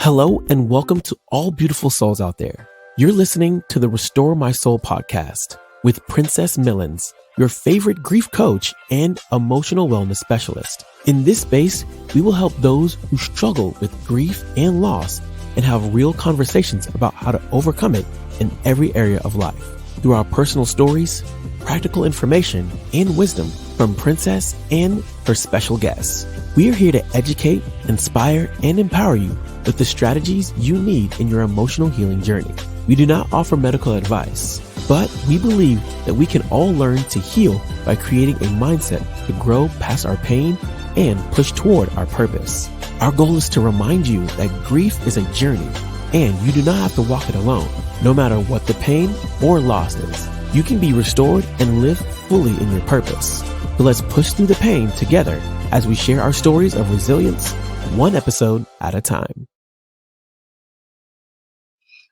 Hello and welcome to all beautiful souls out there. You're listening to the Restore My Soul podcast with Princess Millens, your favorite grief coach and emotional wellness specialist. In this space, we will help those who struggle with grief and loss and have real conversations about how to overcome it in every area of life. Through our personal stories, practical information, and wisdom from Princess and her special guests. We are here to educate, inspire, and empower you with the strategies you need in your emotional healing journey. We do not offer medical advice, but we believe that we can all learn to heal by creating a mindset to grow past our pain and push toward our purpose. Our goal is to remind you that grief is a journey and you do not have to walk it alone. No matter what the pain or loss is, you can be restored and live fully in your purpose. So let's push through the pain together as we share our stories of resilience, one episode at a time.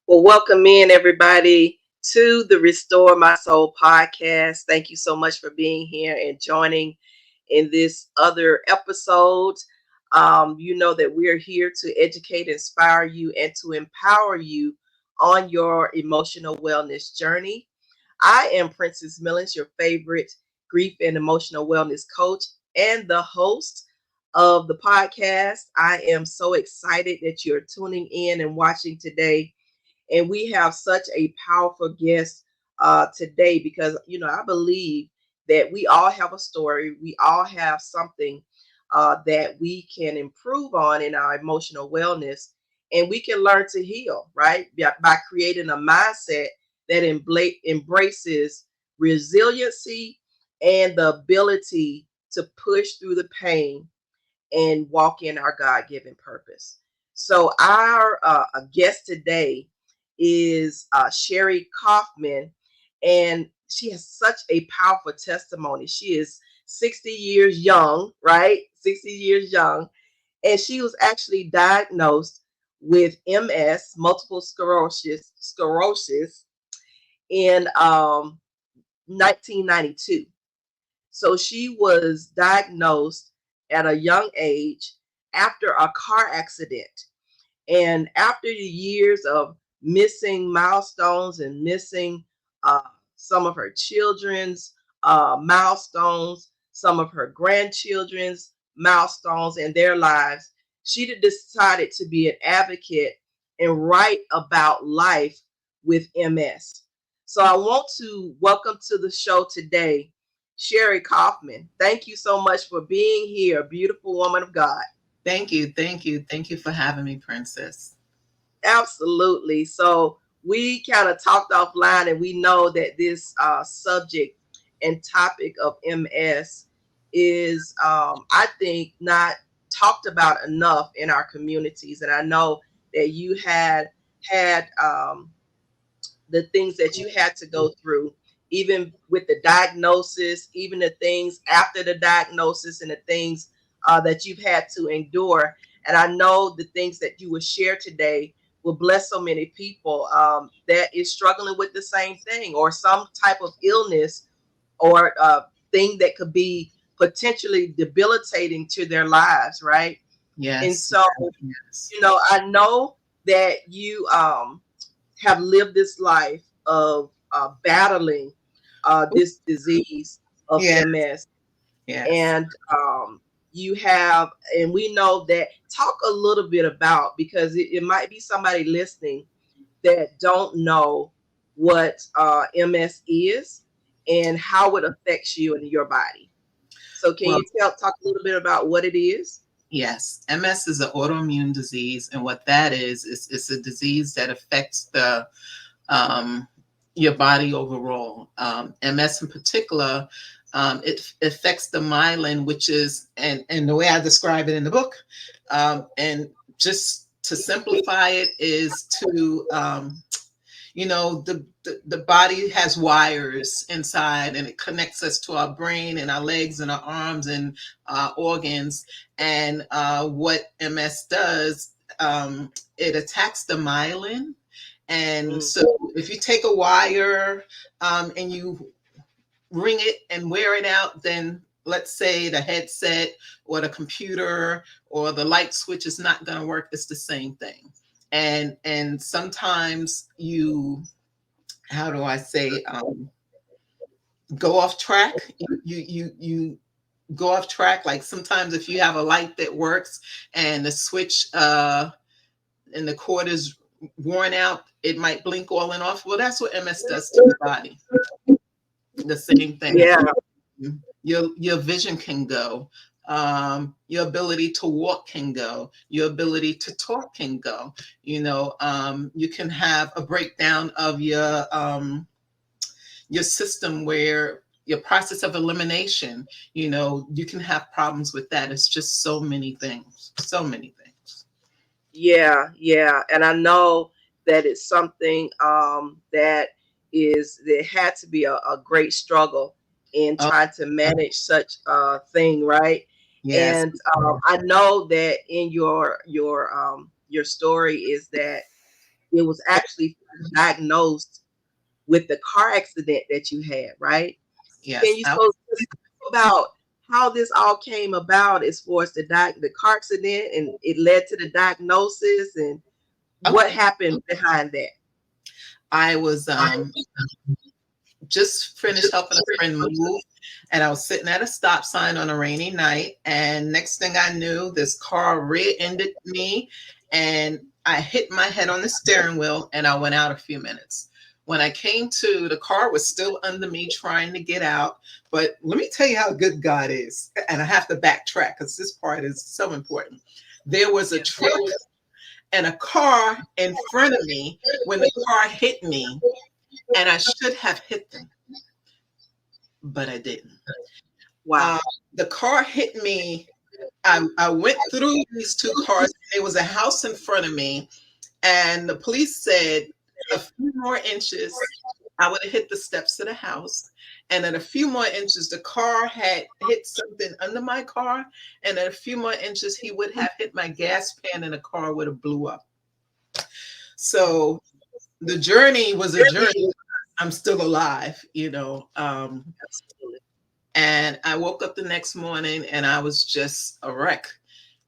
Well, welcome in everybody to the Restore My Soul podcast. Thank you so much for being here and joining in this other episode. You know that we're here to educate, inspire you, and to empower you on your emotional wellness journey. I am Princess Millens, your favorite grief and emotional wellness coach and the host of the podcast. I am so excited that you're tuning in and watching today. And we have such a powerful guest today because, I believe that we all have a story. We all have something that we can improve on in our emotional wellness. And we can learn to heal, right? By creating a mindset that embraces resiliency and the ability to push through the pain and walk in our God-given purpose. So our guest today is Sherri Caughman, and she has such a powerful testimony. She is 60 years young, right? 60 years young, and she was actually diagnosed with MS, multiple sclerosis in 1992. So she was diagnosed at a young age after a car accident. And after the years of missing milestones and missing some of her children's milestones, some of her grandchildren's milestones in their lives, she decided to be an advocate and write about life with MS. So I want to welcome to the show today, Sherri Caughman. Thank you so much for being here, beautiful woman of God. Thank you. Thank you. Thank you for having me, Princess. Absolutely. So we kind of talked offline, and we know that this subject and topic of MS is, I think, not talked about enough in our communities. And I know that you had the things that you had to go through, even with the diagnosis, even the things after the diagnosis, and the things that you've had to endure. And I know the things that you will share today will bless so many people that is struggling with the same thing or some type of illness or thing that could be potentially debilitating to their lives, right? Yes. And so, yes. I know that you have lived this life of battling this disease of MS. Yes. And you have, and we know that, talk a little bit about, because it might be somebody listening that don't know what MS is and how it affects you and your body. So can you talk a little bit about what it is? Yes. MS is an autoimmune disease. And what that is it's a disease that affects the your body overall. MS in particular, it affects the myelin, which is, and the way I describe it in the book, and just to simplify it, is to, the body has wires inside, and it connects us to our brain and our legs and our arms and organs. And what MS does, it attacks the myelin. And so if you take a wire and you ring it and wear it out, then let's say the headset or the computer or the light switch is not going to work. It's the same thing. And sometimes you, how do I say, go off track. You go off track. Like sometimes if you have a light that works and the switch and the cord is worn out, it might blink on and off. Well, that's what MS does to the body. The same thing. Yeah. Your vision can go. Your ability to walk can go. Your ability to talk can go. You can have a breakdown of your system where your process of elimination, you can have problems with that. It's just so many things. So many things. Yeah, yeah. And I know that it's something that had to be a great struggle in Oh, trying to manage such a thing, right? yes. And I know that in your story is that it was actually diagnosed with the car accident that you had, right? Can Yes. you so just talk about how this all came about as far as the car accident and it led to the diagnosis and what Okay. happened behind that? I was just finished helping a friend move, and I was sitting at a stop sign on a rainy night, and next thing I knew, this car rear-ended me, and I hit my head on the steering wheel, and I went out a few minutes. When I came to, the car was still under me trying to get out. But let me tell you how good God is. And I have to backtrack because this part is so important. There was a truck and a car in front of me when the car hit me, and I should have hit them, but I didn't. Wow. Uh, the car hit me. I went through these two cars. There was a house in front of me, and the police said a few more inches, I would have hit the steps of the house. And at a few more inches, the car had hit something under my car. And at a few more inches, he would have hit my gas pan and the car would have blew up. So the journey was a journey. I'm still alive. Absolutely. And I woke up the next morning and I was just a wreck.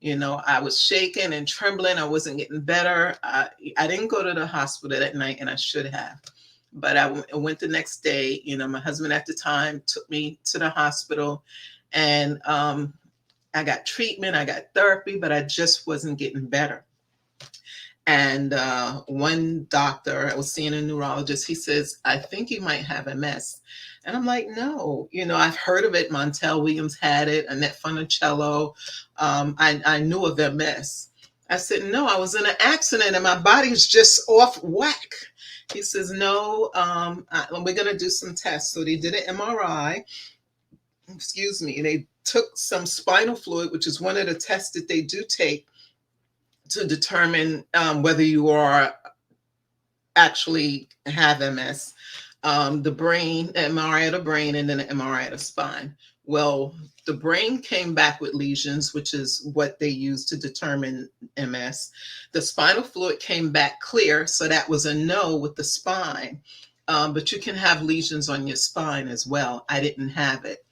I was shaking and trembling. I wasn't getting better. I didn't go to the hospital that night, and I should have. But I went the next day. My husband at the time took me to the hospital, and I got treatment. I got therapy, but I just wasn't getting better. And one doctor, I was seeing a neurologist, he says, I think you might have MS. And I'm like, no, I've heard of it. Montel Williams had it, Annette Funicello. I knew of MS. I said, no, I was in an accident and my body's just off whack. He says, no, we're going to do some tests. So they did an MRI. Excuse me. They took some spinal fluid, which is one of the tests that they do take to determine whether you are actually have MS. The brain, MRI of the brain, and then an MRI of the spine. Well, the brain came back with lesions, which is what they use to determine MS. The spinal fluid came back clear, so that was a no with the spine. But you can have lesions on your spine as well. I didn't have it.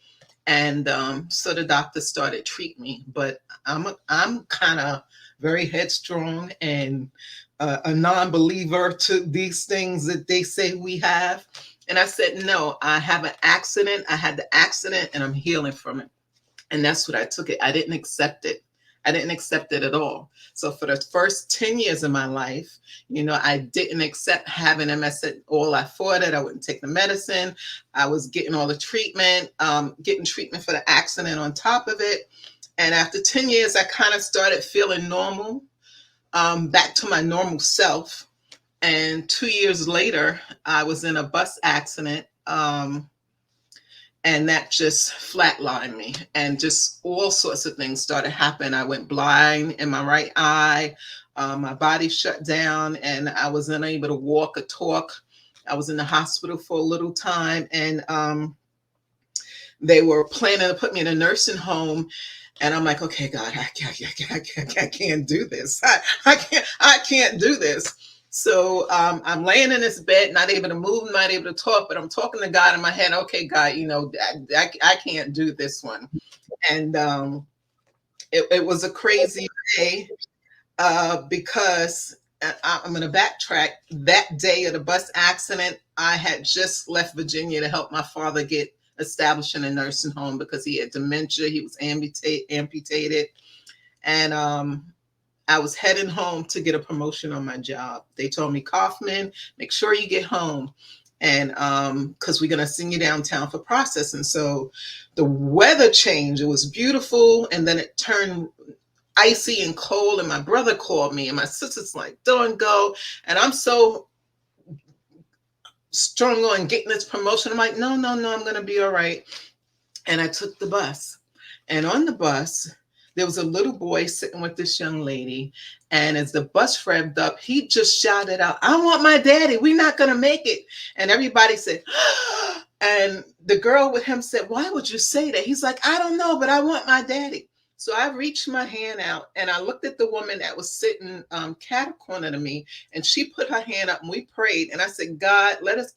And so the doctor started treating me, but I'm kind of very headstrong and a non-believer to these things that they say we have. And I said, no, I have an accident. I had the accident and I'm healing from it. And that's what I took it. I didn't accept it. I didn't accept it at all. So for the first 10 years of my life, I didn't accept having MS at all. I fought it. I wouldn't take the medicine. I was getting all the treatment, getting treatment for the accident on top of it. And after 10 years, I kind of started feeling normal, back to my normal self. And 2 years later, I was in a bus accident. And that just flatlined me, and just all sorts of things started happening. I went blind in my right eye. My body shut down and I was unable to walk or talk. I was in the hospital for a little time, and they were planning to put me in a nursing home. And I'm like, okay, God, I can't do this. I can't do this. So I'm laying in this bed, not able to move, not able to talk, but I'm talking to God in my head. Okay, God, I can't do this one. And it was a crazy day because I'm going to backtrack. That day of the bus accident, I had just left Virginia to help my father get established in a nursing home because he had dementia. He was amputated. And I was heading home to get a promotion on my job. They told me, Caughman, make sure you get home. And because we're going to send you downtown for processing. So the weather changed. It was beautiful. And then it turned icy and cold. And my brother called me and my sister's like, don't go. And I'm so strong on getting this promotion. I'm like, no, I'm going to be all right. And I took the bus. And on the bus, there was a little boy sitting with this young lady. And as the bus revved up, he just shouted out, I want my daddy. We're not going to make it. And everybody said, and the girl with him said, why would you say that? He's like, I don't know, but I want my daddy. So I reached my hand out and I looked at the woman that was sitting cat corner to me, and she put her hand up and we prayed. And I said, God, let us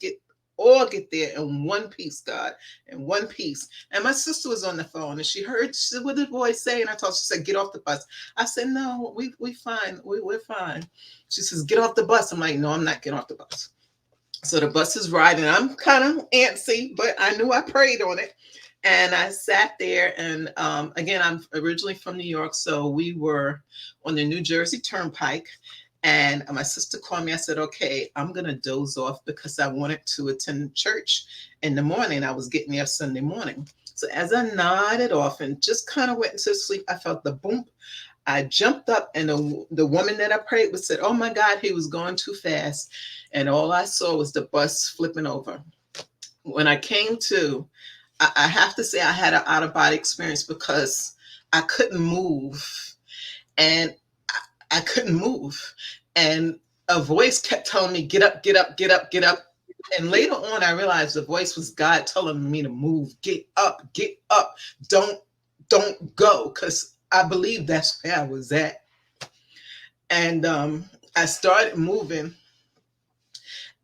all get there in one piece, God, in one piece. And my sister was on the phone and she said, what did the boy say? And I told her, she said, get off the bus. I said, no, we fine. We're fine. She says, get off the bus. I'm like, no, I'm not getting off the bus. So the bus is riding. I'm kind of antsy, but I knew I prayed on it. And I sat there and again, I'm originally from New York. So we were on the New Jersey Turnpike. And my sister called me. I said, okay, I'm going to doze off because I wanted to attend church in the morning. I was getting there Sunday morning. So as I nodded off and just kind of went into sleep, I felt the boom. I jumped up and the woman that I prayed with said, oh my God, he was going too fast. And all I saw was the bus flipping over. When I came to, I have to say I had an out-of-body experience because I couldn't move. And I couldn't move. And a voice kept telling me, get up, get up, get up, get up. And later on, I realized the voice was God telling me to move, get up, don't go. Because I believe that's where I was at. And I started moving.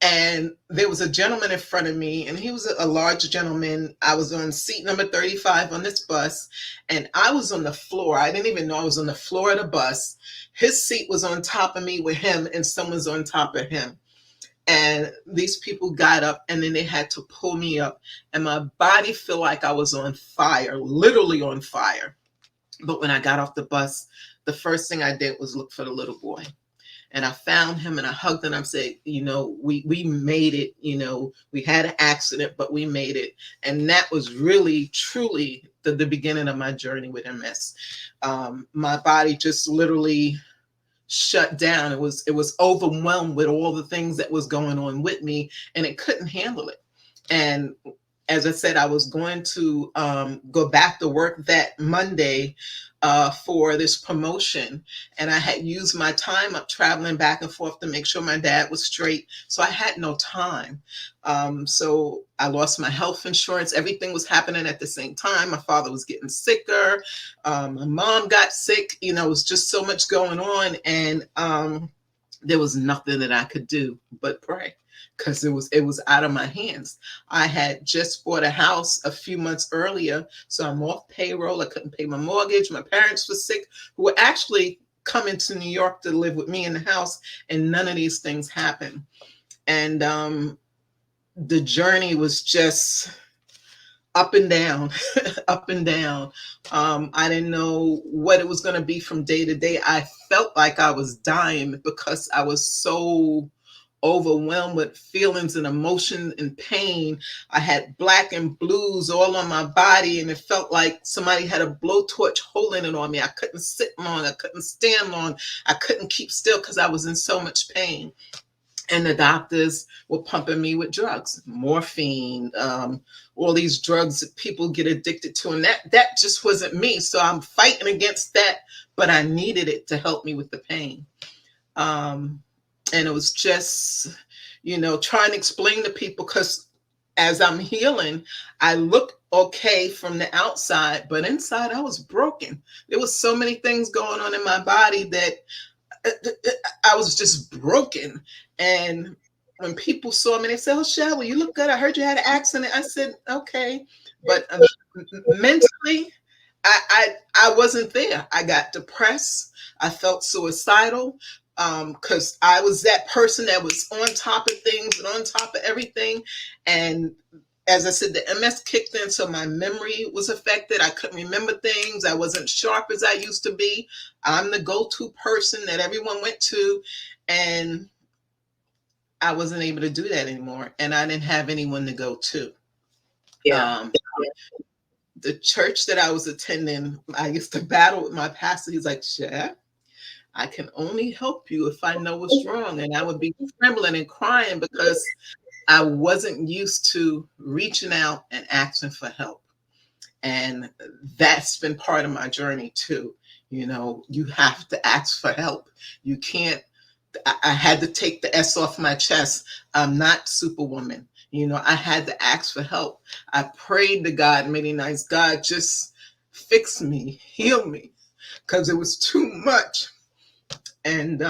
And there was a gentleman in front of me, and he was a large gentleman. I was on seat number 35 on this bus, and I was on the floor. I didn't even know I was on the floor of the bus. His seat was on top of me with him, and someone's on top of him. And these people got up, and then they had to pull me up, and my body felt like I was on fire, literally on fire. But when I got off the bus, the first thing I did was look for the little boy. And I found him and I hugged him. I said, we made it. We had an accident, but we made it. And that was really, truly the beginning of my journey with MS. My body just literally shut down. It was overwhelmed with all the things that was going on with me, and it couldn't handle it. And as I said, I was going to go back to work that Monday for this promotion. And I had used my time up traveling back and forth to make sure my dad was straight. So I had no time. So I lost my health insurance. Everything was happening at the same time. My father was getting sicker. My mom got sick. It was just so much going on. And there was nothing that I could do but pray, because it was out of my hands. I had just bought a house a few months earlier, so I'm off payroll. I couldn't pay my mortgage. My parents were sick, who were actually coming to New York to live with me in the house, and none of these things happened. And the journey was just up and down, up and down. I didn't know what it was going to be from day to day. I felt like I was dying because I was so overwhelmed with feelings and emotion and pain. I had black and blues all on my body, and it felt like somebody had a blowtorch holding it on me. I couldn't sit long. I couldn't stand long. I couldn't keep still because I was in so much pain. And the doctors were pumping me with drugs, morphine, all these drugs that people get addicted to. And that just wasn't me. So I'm fighting against that, but I needed it to help me with the pain. And it was just, trying to explain to people, because as I'm healing, I look okay from the outside, but inside I was broken. There was so many things going on in my body that I was just broken. And when people saw me, they said, oh, Sherri, you look good. I heard you had an accident. I said, okay. But mentally, I wasn't there. I got depressed. I felt suicidal. because I was that person that was on top of things and on top of everything. And as I said, the MS kicked in, so my memory was affected. I couldn't remember things. I wasn't sharp as I used to be. I'm the go-to person that everyone went to, and I wasn't able to do that anymore. And I didn't have anyone to go to. Yeah. The church that I was attending, I used to battle with my pastor. He's like, Chef, I can only help you if I know what's wrong. And I would be trembling and crying because I wasn't used to reaching out and asking for help. And that's been part of my journey too. You know, you have to ask for help. You can't, I had to take the S off my chest. I'm not Superwoman. You know, I had to ask for help. I prayed to God many nights, God, just fix me, heal me, because it was too much. And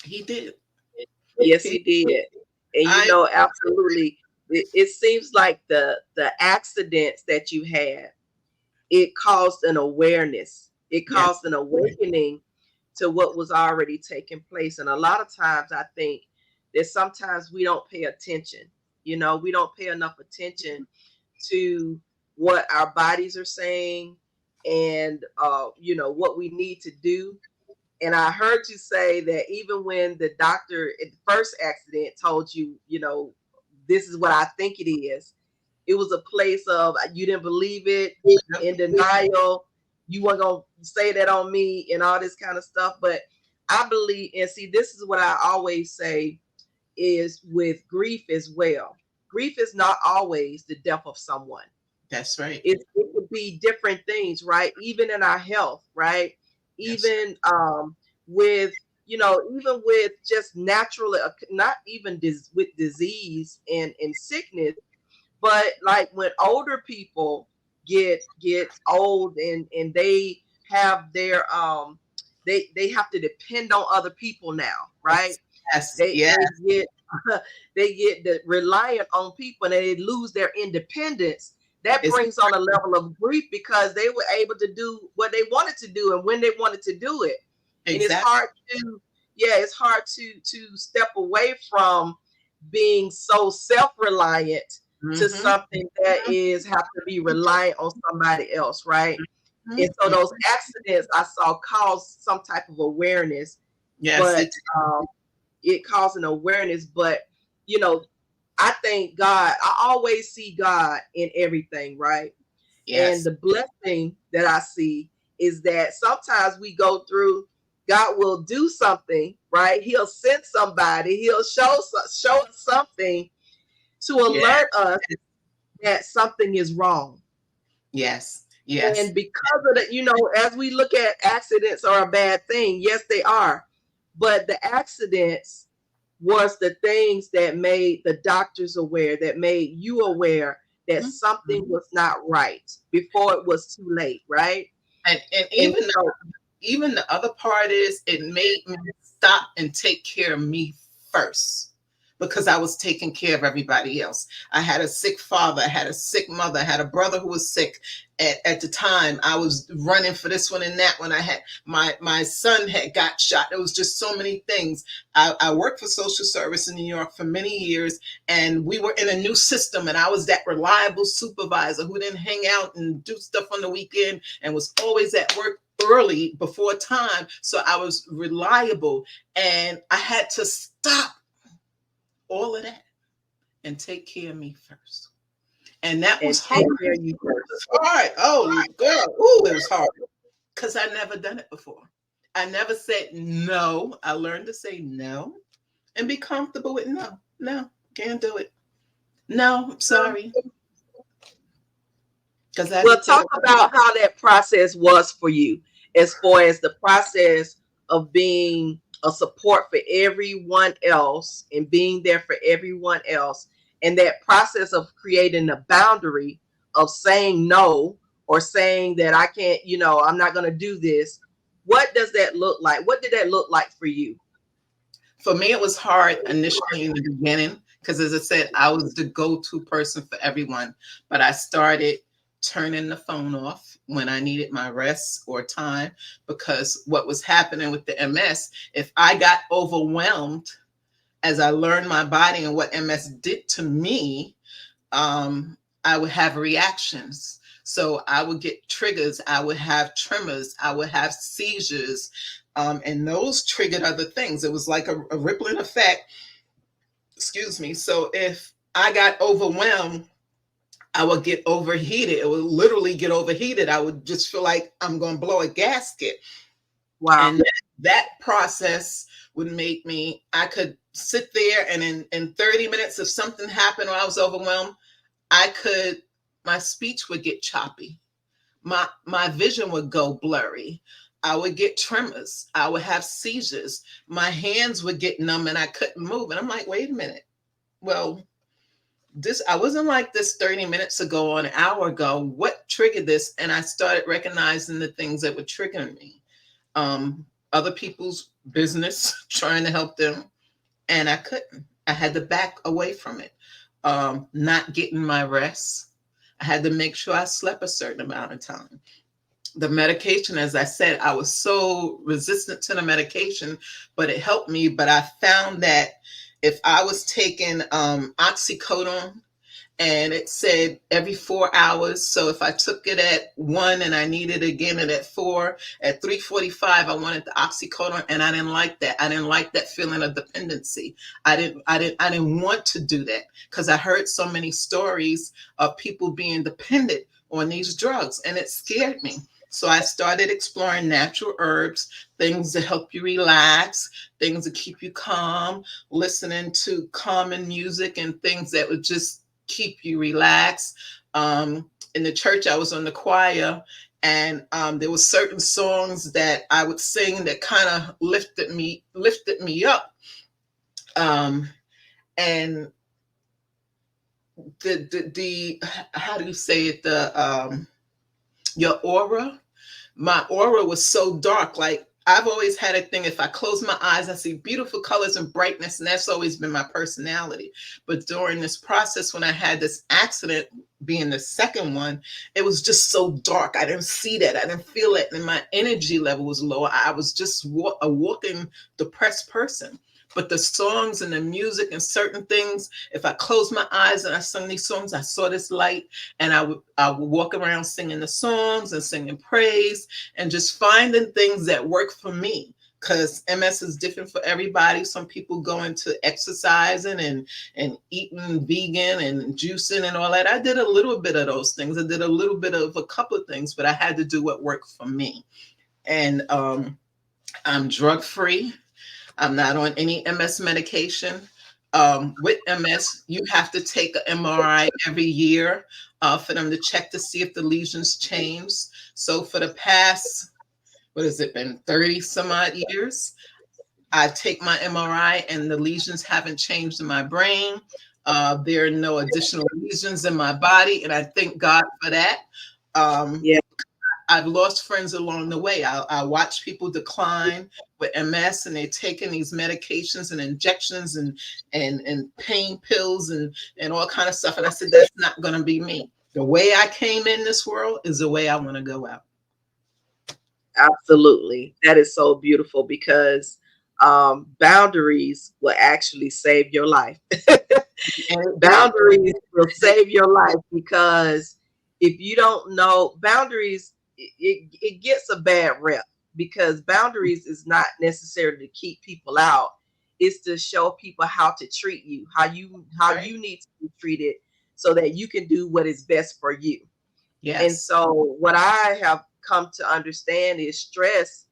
he did. Yes, he did. And absolutely, it seems like the accidents that you had, it caused an awareness. It caused an awakening to what was already taking place. And a lot of times I think that sometimes we don't pay attention. We don't pay enough attention to what our bodies are saying and what we need to do. And I heard you say that even when the doctor at the first accident told you, this is what I think it is, it was a place of you didn't believe it, in denial. You weren't going to say that on me and all this kind of stuff. But I believe, and see, this is what I always say is with grief as well. Grief is not always the death of someone. That's right. It could be different things, right? Even in our health, right? Yes. Even with, even with just natural, not even with disease and sickness, but like when older people get old and they have their they have to depend on other people now, right? Yes. They get reliant on people and they lose their independence. That brings on a level of grief because they were able to do what they wanted to do and when they wanted to do it. Exactly. And it's hard to step away from being so self-reliant to something that is have to be reliant on somebody else, right? And so those accidents I saw caused some type of awareness. Yes, but it caused an awareness. But I thank God. I always see God in everything, right? Yes. And the blessing that I see is that sometimes we go through, God will do something, right? He'll send somebody, he'll show something to alert us that something is wrong. Yes. Yes. And because of that, as we look at accidents are a bad thing, yes, they are. But the accidents was the things that made the doctors aware, that made you aware that something was not right before it was too late, right? And even the other part is it made me stop and take care of me first because I was taking care of everybody else. I had a sick father, I had a sick mother, I had a brother who was sick at the time. I was running for this one and that one. I had my son had got shot. There was just so many things. I worked for social service in New York for many years, and we were in a new system, and I was that reliable supervisor who didn't hang out and do stuff on the weekend and was always at work early before time. So I was reliable, and I had to stop all of that and take care of me first. And that was hard. It was hard. Oh, girl. Ooh, it was hard. Because I never done it before. I never said no. I learned to say no and be comfortable with no. No, can't do it. No, I'm sorry. Well, talk about how that process was for you as far as the process of being a support for everyone else and being there for everyone else. And that process of creating a boundary of saying no or saying that I can't, I'm not going to do this. What does that look like? What did that look like for you? For me, it was hard initially in the beginning because, as I said, I was the go-to person for everyone. But I started turning the phone off when I needed my rest or time, because what was happening with the MS, if I got overwhelmed as I learned my body and what MS did to me, I would have reactions. So I would get triggers, I would have tremors, I would have seizures, and those triggered other things. It was like a rippling effect. Excuse me. So if I got overwhelmed, I would get overheated. It would literally get overheated. I would just feel like I'm going to blow a gasket. Wow. And that process would make me, I could sit there and in 30 minutes, if something happened or I was overwhelmed, my speech would get choppy. My vision would go blurry. I would get tremors. I would have seizures. My hands would get numb and I couldn't move. And I'm like, wait a minute. Well, I wasn't like this 30 minutes ago or an hour ago. What triggered this? And I started recognizing the things that were triggering me. Other people's business, trying to help them. And I couldn't. I had to back away from it. Not getting my rest. I had to make sure I slept a certain amount of time. The medication, as I said, I was so resistant to the medication, but it helped me. But I found that if I was taking oxycodone, and it said every 4 hours. So if I took it at 1 and I needed it again at 4, at 3:45, I wanted the oxycodone, and I didn't like that. I didn't like that feeling of dependency. I didn't want to do that because I heard so many stories of people being dependent on these drugs, and it scared me. So I started exploring natural herbs, things to help you relax, things to keep you calm, listening to calming music and things that would just keep you relaxed. In the church, I was on the choir, and there were certain songs that I would sing that kind of lifted me up. And the how do you say it? Your aura. My aura was so dark. Like, I've always had a thing, if I close my eyes, I see beautiful colors and brightness, and that's always been my personality. But during this process, when I had this accident, being the second one, it was just so dark. I didn't see that. I didn't feel it. And my energy level was low. I was just a walking depressed person. But the songs and the music and certain things, if I closed my eyes and I sung these songs, I saw this light, and I would walk around singing the songs and singing praise and just finding things that work for me. Because MS is different for everybody. Some people go into exercising and eating vegan and juicing and all that. I did a little bit of those things. I did a little bit of a couple of things, but I had to do what worked for me. And I'm drug-free. I'm not on any MS medication. With MS, you have to take an MRI every year for them to check to see if the lesions change. So for the past, what has it been, 30 some odd years, I take my MRI and the lesions haven't changed in my brain. There are no additional lesions in my body, and I thank God for that. Yeah. I've lost friends along the way. I watch people decline with MS, and they're taking these medications and injections and pain pills and all kind of stuff. And I said, that's not going to be me. The way I came in this world is the way I want to go out. Absolutely. That is so beautiful, because boundaries will actually save your life. Boundaries will save your life, because if you don't know boundaries, it gets a bad rep, because boundaries is not necessarily to keep people out. It's to show people how to treat you, how you need to be treated, so that you can do what is best for you. Yes. And so what I have come to understand is stress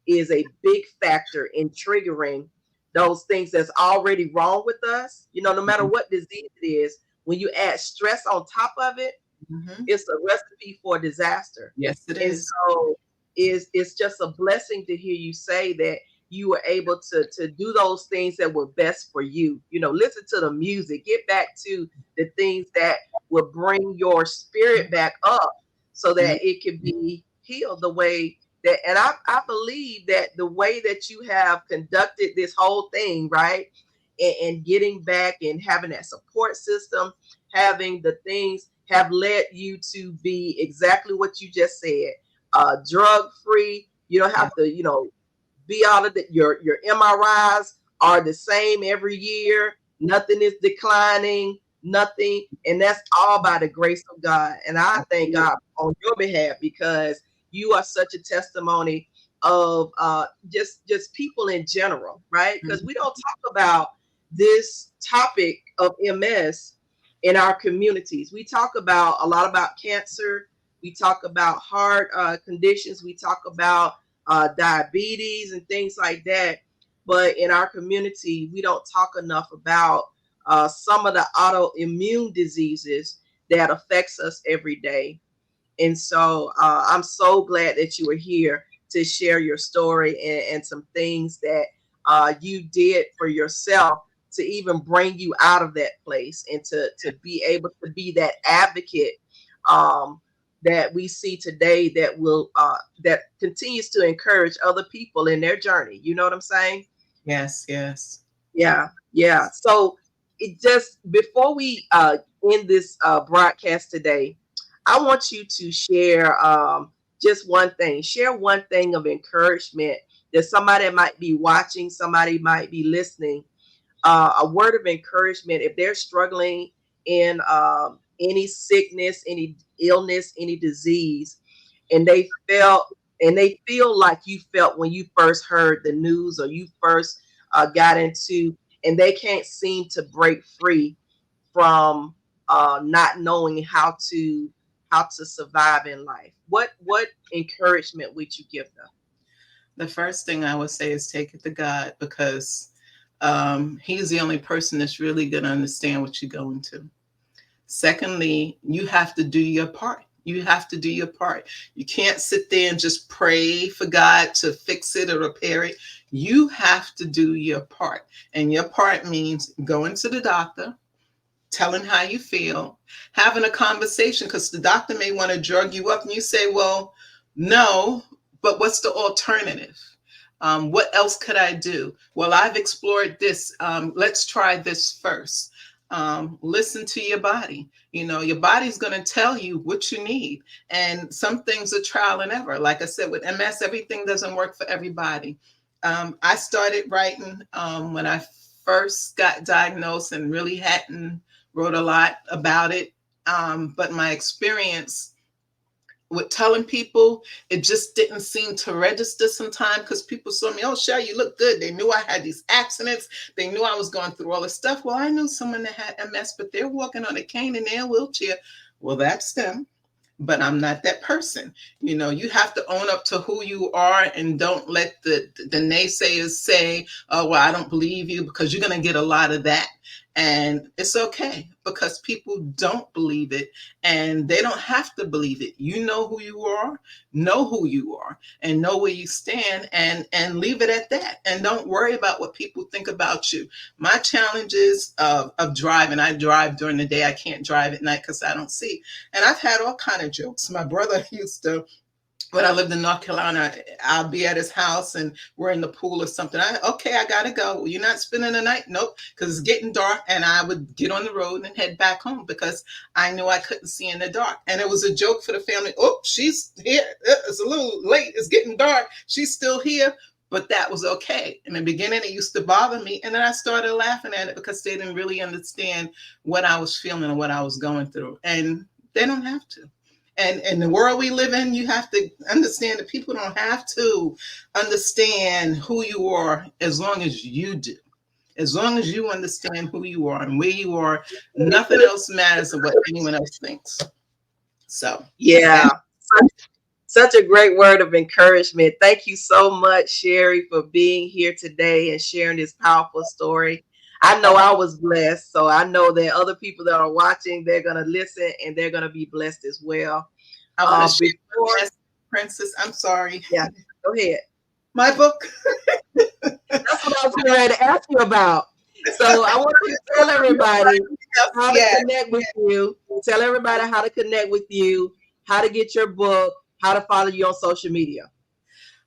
is a big factor in triggering those things that's already wrong with us. No matter what disease it is, when you add stress on top of it, it's a recipe for disaster. Yes, it is. And so it's just a blessing to hear you say that you were able to do those things that were best for you. Listen to the music, get back to the things that will bring your spirit back up, so that it can be healed the way that, and I believe that the way that you have conducted this whole thing, right? And getting back and having that support system, having the things, have led you to be exactly what you just said, drug free. You don't have to, be out of your MRIs are the same every year. Nothing is declining, nothing. And that's all by the grace of God. And I thank God on your behalf, because you are such a testimony of just people in general, right? Because we don't talk about this topic of MS in our communities. We talk about a lot about cancer. We talk about heart conditions. We talk about diabetes and things like that. But in our community, we don't talk enough about some of the autoimmune diseases that affects us every day. And so I'm so glad that you were here to share your story and some things that you did for yourself to even bring you out of that place, and to be able to be that advocate that we see today, that will that continues to encourage other people in their journey. You know what I'm saying? Yes, yes. Yeah, yeah. So it just, before we end this broadcast today, I want you to share just one thing. Share one thing of encouragement that somebody might be watching, somebody might be listening. A word of encouragement if they're struggling in any sickness, any illness, any disease, and they feel like you felt when you first heard the news, or you first got into, and they can't seem to break free from not knowing how to survive in life. What encouragement would you give them? The first thing I would say is take it to God, because he's the only person that's really going to understand what you're going to. Secondly, you have to do your part. You have to do your part. You can't sit there and just pray for God to fix it or repair it. You have to do your part. And your part means going to the doctor, telling how you feel, having a conversation, because the doctor may want to drug you up and you say, well, no, but what's the alternative? What else could I do? Well, I've explored this. Let's try this first. Listen to your body. Your body's going to tell you what you need. And some things are trial and error. Like I said, with MS, everything doesn't work for everybody. I started writing when I first got diagnosed, and really hadn't wrote a lot about it. But my experience with telling people, it just didn't seem to register sometimes, because people saw me, oh, Sherri, you look good. They knew I had these accidents. They knew I was going through all this stuff. Well, I knew someone that had MS, but they're walking on a cane and they're in a wheelchair. Well, that's them. But I'm not that person. You have to own up to who you are, and don't let the naysayers say, oh, well, I don't believe you, because you're going to get a lot of that. And it's okay, because people don't believe it, and they don't have to believe it. You know who you are, and know where you stand, and leave it at that. And don't worry about what people think about you. My challenges of driving, I drive during the day. I can't drive at night because I don't see. And I've had all kind of jokes. My brother used to, when I lived in North Carolina, I'll be at his house and we're in the pool or something. Okay, I gotta go. Well, you're not spending the night? Nope, because it's getting dark. And I would get on the road and head back home, because I knew I couldn't see in the dark. And it was a joke for the family. Oh, she's here. It's a little late. It's getting dark. She's still here. But that was okay. In the beginning, it used to bother me. And then I started laughing at it, because they didn't really understand what I was feeling and what I was going through. And they don't have to. And in the world we live in, you have to understand that people don't have to understand who you are, as long as you do. As long as you understand who you are and where you are, nothing else matters than what anyone else thinks. So, yeah. Such a great word of encouragement. Thank you so much, Sherri, for being here today and sharing this powerful story. I know I was blessed, so I know that other people that are watching, they're going to listen and they're going to be blessed as well. I want to share, Princess, I'm sorry. Yeah, go ahead. My book. That's what I was going to ask you about. So I want you to tell everybody how to connect with you. Tell everybody how to connect with you, how to get your book, how to follow you on social media.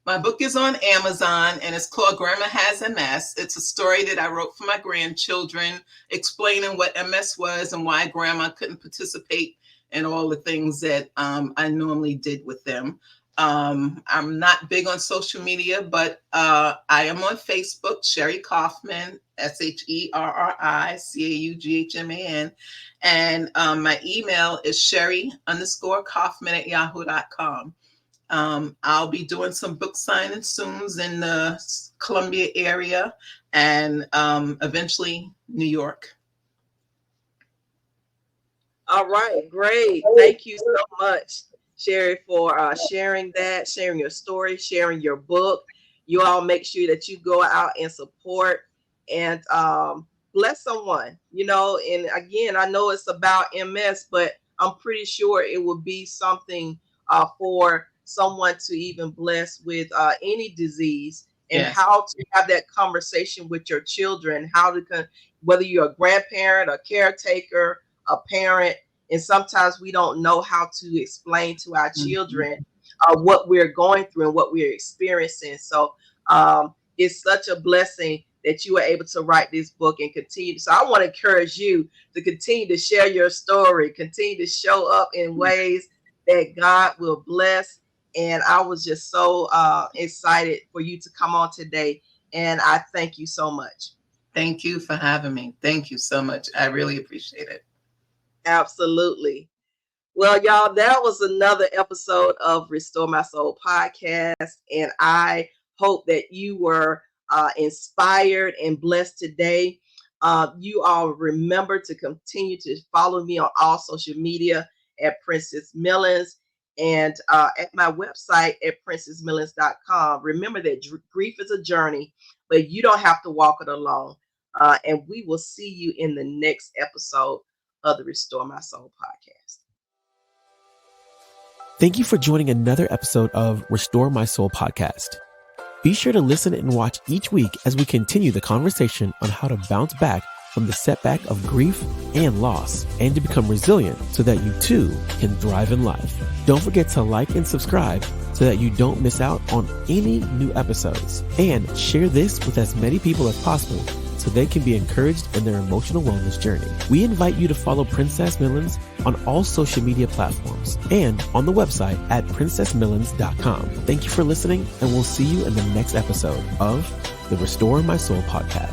My book is on Amazon, and it's called Grandma Has MS. It's a story that I wrote for my grandchildren, explaining what MS was and why Grandma couldn't participate and all the things that I normally did with them. I'm not big on social media, but I am on Facebook, Sherri Caughman, SherriCaughman. And my email is Sherri_Caughman@yahoo.com. I'll be doing some book signings soon in the Columbia area and eventually New York. All right, great. Thank you so much, Sherri, for sharing your story, sharing your book. You all make sure that you go out and support and bless someone, and again, I know it's about MS, but I'm pretty sure it will be something for someone to even bless with any disease, and Yes. how to have that conversation with your children, whether you're a grandparent, a caretaker, a parent, and sometimes we don't know how to explain to our children what we're going through and what we're experiencing. So it's such a blessing that you were able to write this book and continue. So I want to encourage you to continue to share your story, continue to show up in ways that God will bless. And I was just so excited for you to come on today. And I thank you so much. Thank you for having me. Thank you so much. I really appreciate it. Absolutely. Well, y'all, that was another episode of Restore My Soul podcast. And I hope that you were inspired and blessed today. You all remember to continue to follow me on all social media at Princess Millens, and at my website at princessmillens.com. Remember that grief is a journey, but you don't have to walk it alone. And we will see you in the next episode of the Restore My Soul podcast. Thank you for joining another episode of Restore My Soul podcast. Be sure to listen and watch each week as we continue the conversation on how to bounce back from the setback of grief and loss, and to become resilient so that you too can thrive in life. Don't forget to like and subscribe so that you don't miss out on any new episodes. And share this with as many people as possible so they can be encouraged in their emotional wellness journey. We invite you to follow Princess Millens on all social media platforms and on the website at princessmillens.com. Thank you for listening, and we'll see you in the next episode of the Restore My Soul podcast.